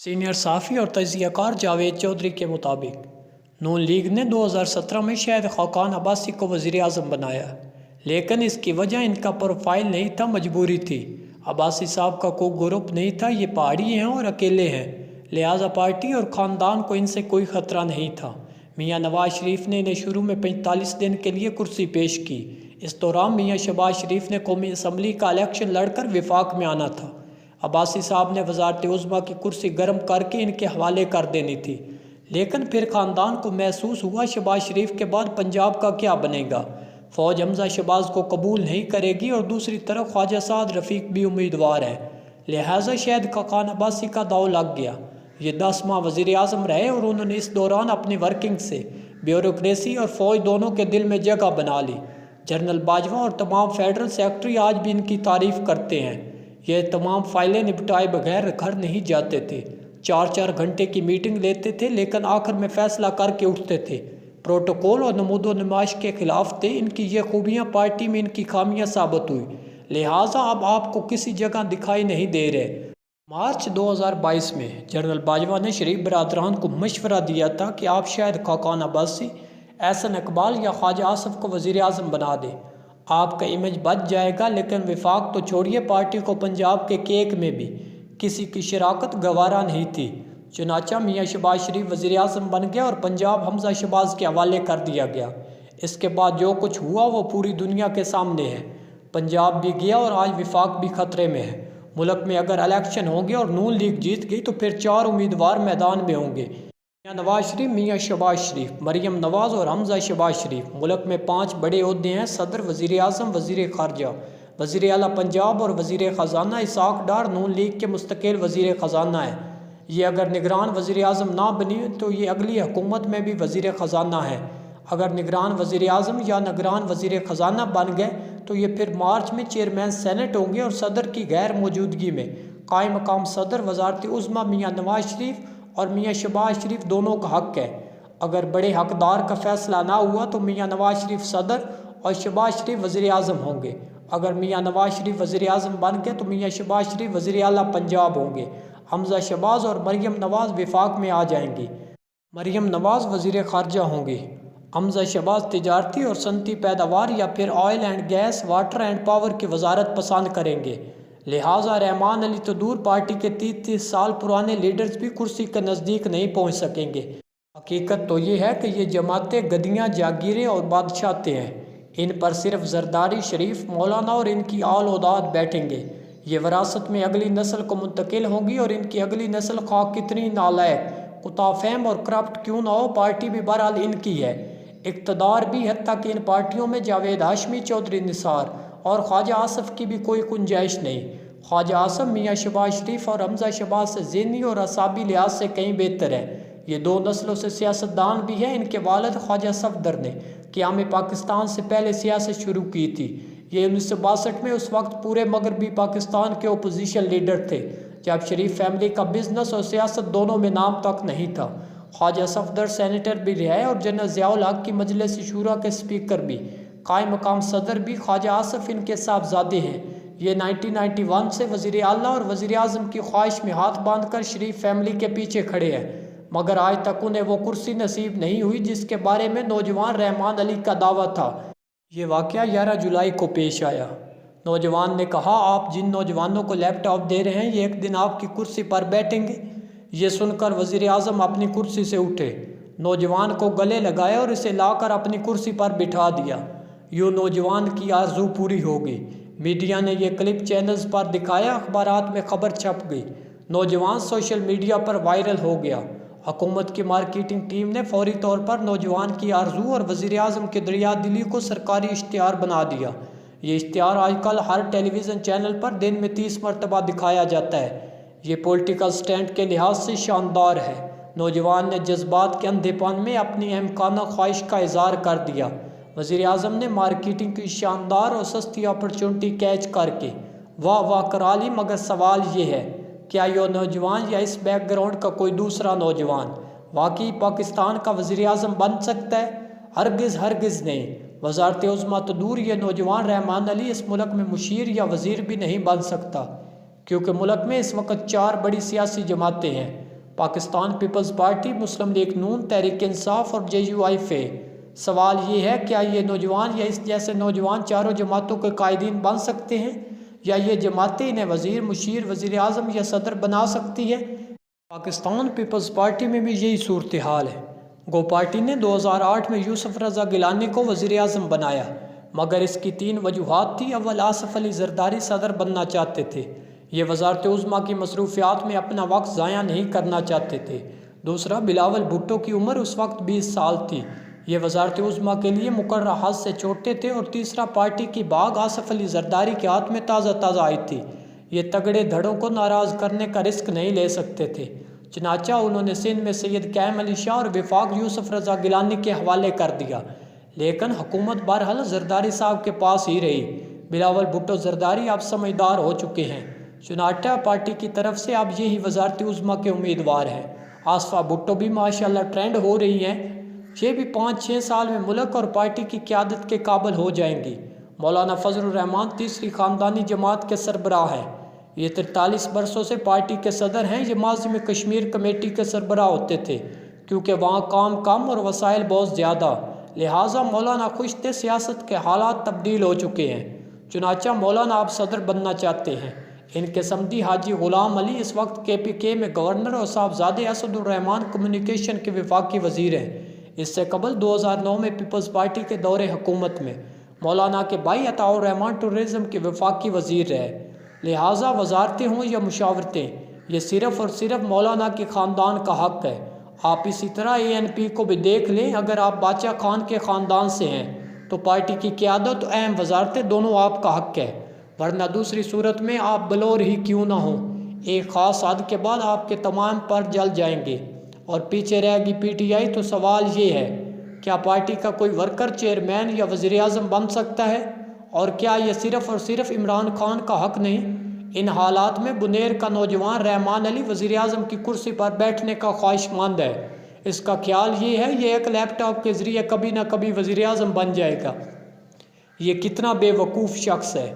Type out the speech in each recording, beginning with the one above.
Senior صحافی اور تجزیہ کار جاوید چودھری کے مطابق نون لیگ نے 2017 میں شاہد خاقان عباسی کو وزیر اعظم بنایا، لیکن اس کی وجہ ان کا پروفائل نہیں تھا، مجبوری تھی۔ عباسی صاحب کا کوئی گروپ نہیں تھا، یہ پہاڑی ہیں اور اکیلے ہیں، لہٰذا پارٹی اور خاندان کو ان سے کوئی خطرہ نہیں تھا۔ میاں نواز شریف نے انہیں شروع میں 45 دن کے لیے کرسی پیش کی۔ اس دوران میاں شہباز شریف نے قومی اسمبلی کا الیکشن لڑ کر وفاق میں آنا تھا۔ عباسی صاحب نے وزارت عظمیٰ کی کرسی گرم کر کے ان کے حوالے کر دینی تھی، لیکن پھر خاندان کو محسوس ہوا شہباز شریف کے بعد پنجاب کا کیا بنے گا۔ فوج حمزہ شہباز کو قبول نہیں کرے گی اور دوسری طرف خواجہ سعد رفیق بھی امیدوار ہے، لہٰذا شاہد خاقان عباسی کا داؤ لگ گیا۔ یہ 10 ماہ وزیر اعظم رہے اور انہوں نے اس دوران اپنی ورکنگ سے بیوروکریسی اور فوج دونوں کے دل میں جگہ بنا لی۔ جنرل باجوہ اور تمام فیڈرل سیکرٹری آج بھی ان کی تعریف کرتے ہیں۔ یہ تمام فائلیں نپٹائے بغیر گھر نہیں جاتے تھے، 4 گھنٹے کی میٹنگ لیتے تھے، لیکن آخر میں فیصلہ کر کے اٹھتے تھے۔ پروٹوکول اور نمود و نمائش کے خلاف تھے۔ ان کی یہ خوبیاں پارٹی میں ان کی خامیاں ثابت ہوئی، لہٰذا اب آپ کو کسی جگہ دکھائی نہیں دے رہے۔ مارچ 2022 میں جنرل باجوہ نے شریف برادران کو مشورہ دیا تھا کہ آپ شاہد خاقان عباسی، احسن اقبال یا خواجہ آصف کو وزیر اعظم بنا دیں، آپ کا امیج بچ جائے گا۔ لیکن وفاق تو چھوڑیے، پارٹی کو پنجاب کے کیک میں بھی کسی کی شراکت گوارا نہیں تھی۔ چنانچہ میاں شہباز شریف وزیر اعظم بن گیا اور پنجاب حمزہ شہباز کے حوالے کر دیا گیا۔ اس کے بعد جو کچھ ہوا وہ پوری دنیا کے سامنے ہے۔ پنجاب بھی گیا اور آج وفاق بھی خطرے میں ہے۔ ملک میں اگر الیکشن ہوں گے اور نون لیگ جیت گئی تو پھر 4 امیدوار میدان میں ہوں گے: میاں نواز شریف، میاں شہباز شریف، مریم نواز اور حمزہ شہباز شریف۔ ملک میں 5 بڑے عہدے ہیں: صدر، وزیر اعظم، وزیر خارجہ، وزیر اعلیٰ پنجاب اور وزیر خزانہ۔ اسحاق ڈار نون لیگ کے مستقل وزیر خزانہ ہے۔ یہ اگر نگران وزیر اعظم نہ بنی تو یہ اگلی حکومت میں بھی وزیر خزانہ ہے۔ اگر نگران وزیر اعظم یا نگران وزیر خزانہ بن گئے تو یہ پھر مارچ میں چیئرمین سینٹ ہوں گے اور صدر کی غیر موجودگی میں قائم مقام صدر وزارت عظمیٰ میاں نواز شریف اور میاں شہباز شریف دونوں کا حق ہے۔ اگر بڑے حقدار کا فیصلہ نہ ہوا تو میاں نواز شریف صدر اور شہباز شریف وزیر اعظم ہوں گے۔ اگر میاں نواز شریف وزیر اعظم بن گئے تو میاں شہباز شریف وزیر اعلیٰ پنجاب ہوں گے۔ حمزہ شہباز اور مریم نواز وفاق میں آ جائیں گی۔ مریم نواز وزیر خارجہ ہوں گی۔ حمزہ شہباز تجارتی اور صنعتی پیداوار یا پھر oil and gas, water and power کی وزارت پسند کریں گے۔ لہٰذا رحمان علی تو دور، پارٹی کے 30 سال پرانے لیڈرز بھی کرسی کے نزدیک نہیں پہنچ سکیں گے۔ حقیقت تو یہ ہے کہ یہ جماعتیں گدیاں، جاگیریں اور بادشاہتیں ہیں۔ ان پر صرف زرداری، شریف، مولانا اور ان کی آل اولاد بیٹھیں گے۔ یہ وراثت میں اگلی نسل کو منتقل ہوں گی اور ان کی اگلی نسل خواہ کتنی نالائق، کتا فہم اور کرپٹ کیوں نہ ہو، پارٹی بھی بہرحال ان کی ہے، اقتدار بھی، حتیٰ کہ ان پارٹیوں میں جاوید ہاشمی، چودھری نثار اور خواجہ آصف کی بھی کوئی گنجائش نہیں۔ خواجہ آصف میاں شہباز شریف اور حمزہ شہباز سے ذہنی اور اعصابی لحاظ سے کہیں بہتر ہے۔ یہ 2 نسلوں سے سیاستدان بھی ہیں۔ ان کے والد خواجہ صفدر نے قیام پاکستان سے پہلے سیاست شروع کی تھی۔ یہ 1962 میں اس وقت پورے مغربی پاکستان کے اپوزیشن لیڈر تھے، جب شریف فیملی کا بزنس اور سیاست دونوں میں نام تک نہیں تھا۔ خواجہ صفدر سینیٹر بھی رہے اور جنرل ضیاء الحق کی مجلس شورا کے اسپیکر بھی، قائم مقام صدر بھی۔ خواجہ آصف ان کے صاحبزادے ہیں۔ یہ 1991 سے وزیر اعلیٰ اور وزیر اعظم کی خواہش میں ہاتھ باندھ کر شریف فیملی کے پیچھے کھڑے ہیں، مگر آج تک انہیں وہ کرسی نصیب نہیں ہوئی جس کے بارے میں نوجوان رحمان علی کا دعویٰ تھا۔ یہ واقعہ 11 جولائی کو پیش آیا۔ نوجوان نے کہا، آپ جن نوجوانوں کو لیپ ٹاپ دے رہے ہیں یہ ایک دن آپ کی کرسی پر بیٹھیں گے۔ یہ سن کر وزیر اعظم اپنی کرسی سے اٹھے، نوجوان کو گلے لگائے اور اسے لا کر اپنی کرسی پر بٹھا دیا۔ یوں نوجوان کی آرزو پوری ہو گئی۔ میڈیا نے یہ کلپ چینلز پر دکھایا، اخبارات میں خبر چھپ گئی، نوجوان سوشل میڈیا پر وائرل ہو گیا۔ حکومت کی مارکیٹنگ ٹیم نے فوری طور پر نوجوان کی آرزو اور وزیر اعظم کی دریا دلی کو سرکاری اشتہار بنا دیا۔ یہ اشتہار آج کل ہر ٹیلی ویژن چینل پر دن میں 30 مرتبہ دکھایا جاتا ہے۔ یہ پولیٹیکل سٹینڈ کے لحاظ سے شاندار ہے۔ نوجوان نے جذبات کے اندھے پن میں اپنی احمقانہ خواہش کا اظہار کر دیا۔ وزیر اعظم نے مارکیٹنگ کی شاندار اور سستی اپرچونٹی کیچ کر کے واہ واہ کرا لی، مگر سوال یہ ہے، کیا یہ نوجوان یا اس بیک گراؤنڈ کا کوئی دوسرا نوجوان واقعی پاکستان کا وزیر اعظم بن سکتا ہے؟ ہرگز ہرگز نہیں۔ وزارت عظمیٰ تو دور، یہ نوجوان رحمان علی اس ملک میں مشیر یا وزیر بھی نہیں بن سکتا، کیونکہ ملک میں اس وقت 4 بڑی سیاسی جماعتیں ہیں: پاکستان پیپلز پارٹی، مسلم لیگ نون، تحریک انصاف اور JUI سوال یہ ہے، کیا یہ نوجوان یا اس جیسے نوجوان چاروں جماعتوں کے قائدین بن سکتے ہیں، یا یہ جماعتیں انہیں وزیر، مشیر، وزیر اعظم یا صدر بنا سکتی ہے؟ پاکستان پیپلز پارٹی میں بھی یہی صورتحال ہے۔ گو پارٹی نے 2008 میں یوسف رضا گیلانی کو وزیر اعظم بنایا، مگر اس کی 3 وجوہات تھی۔ اول، آصف علی زرداری صدر بننا چاہتے تھے، یہ وزارت عظمیٰ کی مصروفیات میں اپنا وقت ضائع نہیں کرنا چاہتے تھے۔ دوسرا، بلاول بھٹو کی عمر اس وقت 20 سال تھی، یہ وزارت عظمیٰ کے لیے مقررہ حد سے چھوٹے تھے۔ اور تیسرا، پارٹی کی باغ آصف علی زرداری کے ہاتھ میں تازہ آئی تھی، یہ تگڑے دھڑوں کو ناراض کرنے کا رسک نہیں لے سکتے تھے، چنانچہ انہوں نے سندھ میں سید قائم علی شاہ اور وفاق یوسف رضا گیلانی کے حوالے کر دیا، لیکن حکومت بہرحال زرداری صاحب کے پاس ہی رہی۔ بلاول بھٹو زرداری اب سمجھدار ہو چکے ہیں، چنانچہ پارٹی کی طرف سے اب یہی وزارت عظمیٰ کے امیدوار ہیں۔ آصفہ بھٹو بھی ماشاءاللہ ٹرینڈ ہو رہی ہیں، یہ بھی 5-6 سال میں ملک اور پارٹی کی قیادت کے قابل ہو جائیں گی۔ مولانا فضل الرحمان تیسری خاندانی جماعت کے سربراہ ہیں، یہ 43 برسوں سے پارٹی کے صدر ہیں۔ یہ ماضی میں کشمیر کمیٹی کے سربراہ ہوتے تھے، کیونکہ وہاں کام کم اور وسائل بہت زیادہ، لہٰذا مولانا خوش تھے۔ سیاست کے حالات تبدیل ہو چکے ہیں، چنانچہ مولانا اب صدر بننا چاہتے ہیں۔ ان کے سمدی حاجی غلام علی اس وقت KPK میں گورنر اور صاحبزادے اسد الرحمان کمیونیکیشن کے وفاقی وزیر ہیں۔ اس سے قبل 2009 میں پیپلز پارٹی کے دور حکومت میں مولانا کے بھائی عطاء الرحمان ٹورزم کے وفاقی وزیر رہے، لہٰذا وزارتیں ہوں یا مشاورتیں، یہ صرف اور صرف مولانا کے خاندان کا حق ہے۔ آپ اسی طرح ANP کو بھی دیکھ لیں، اگر آپ باچا خان کے خاندان سے ہیں تو پارٹی کی قیادت و اہم وزارتیں دونوں آپ کا حق ہے، ورنہ دوسری صورت میں آپ بلور ہی کیوں نہ ہوں، ایک خاص حد کے بعد آپ کے تمام پر جل جائیں گے اور پیچھے رہے گی PTI۔ تو سوال یہ ہے، کیا پارٹی کا کوئی ورکر چیئرمین یا وزیر اعظم بن سکتا ہے؟ اور کیا یہ صرف اور صرف عمران خان کا حق نہیں؟ ان حالات میں بنیر کا نوجوان رحمان علی وزیر اعظم کی کرسی پر بیٹھنے کا خواہش مند ہے۔ اس کا خیال یہ ہے، یہ ایک لیپ ٹاپ کے ذریعے کبھی نہ کبھی وزیر اعظم بن جائے گا۔ یہ کتنا بے وقوف شخص ہے،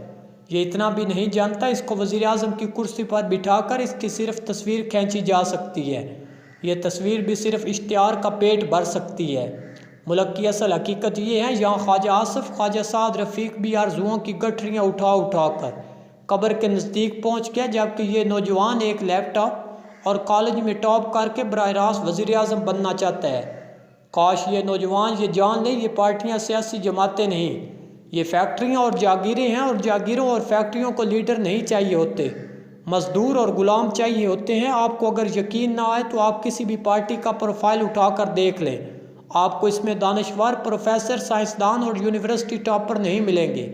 یہ اتنا بھی نہیں جانتا اس کو وزیر اعظم کی کرسی پر بٹھا کر اس کی صرف تصویر کھینچی جا سکتی ہے، یہ تصویر بھی صرف اشتہار کا پیٹ بھر سکتی ہے۔ ملک کی اصل حقیقت یہ ہے، یہاں خواجہ آصف، خواجہ سعد رفیق بھی آرزوؤں کی گٹھریاں اٹھا کر قبر کے نزدیک پہنچ گیا، جبکہ یہ نوجوان ایک لیپ ٹاپ اور کالج میں ٹاپ کر کے براہ راست وزیر اعظم بننا چاہتا ہے۔ کاش یہ نوجوان یہ جان لے، یہ پارٹیاں سیاسی جماعتیں نہیں، یہ فیکٹریاں اور جاگیریں ہیں، اور جاگیروں اور فیکٹریوں کو لیڈر نہیں چاہیے ہوتے، مزدور اور غلام چاہیے ہوتے ہیں۔ آپ کو اگر یقین نہ آئے تو آپ کسی بھی پارٹی کا پروفائل اٹھا کر دیکھ لیں، آپ کو اس میں دانشور، پروفیسر، سائنسدان اور یونیورسٹی ٹاپر نہیں ملیں گے۔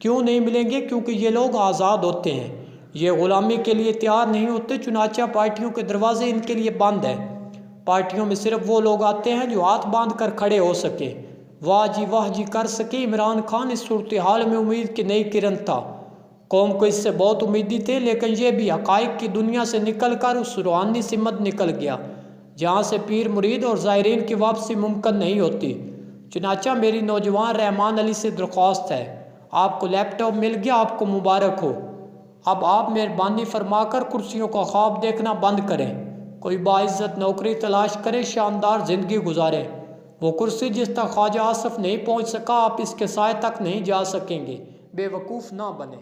کیوں نہیں ملیں گے؟ کیونکہ یہ لوگ آزاد ہوتے ہیں، یہ غلامی کے لیے تیار نہیں ہوتے، چنانچہ پارٹیوں کے دروازے ان کے لیے بند ہیں۔ پارٹیوں میں صرف وہ لوگ آتے ہیں جو ہاتھ باندھ کر کھڑے ہو سکے، واہ جی کر سکے۔ عمران خان اس صورتحال میں امید کی نئی کرن تھا، قوم کو اس سے بہت امیدی تھی، لیکن یہ بھی حقائق کی دنیا سے نکل کر اس روحانی سمت نکل گیا جہاں سے پیر مرید اور زائرین کی واپسی ممکن نہیں ہوتی۔ چنانچہ میری نوجوان رحمان علی سے درخواست ہے، آپ کو لیپ ٹاپ مل گیا، آپ کو مبارک ہو، اب آپ مہربانی فرما کر کرسیوں کا خواب دیکھنا بند کریں، کوئی باعزت نوکری تلاش کریں، شاندار زندگی گزاریں۔ وہ کرسی جس تک خواجہ آصف نہیں پہنچ سکا، آپ اس کے سائے تک نہیں جا سکیں گے۔ بے وقوف نہ بنیں۔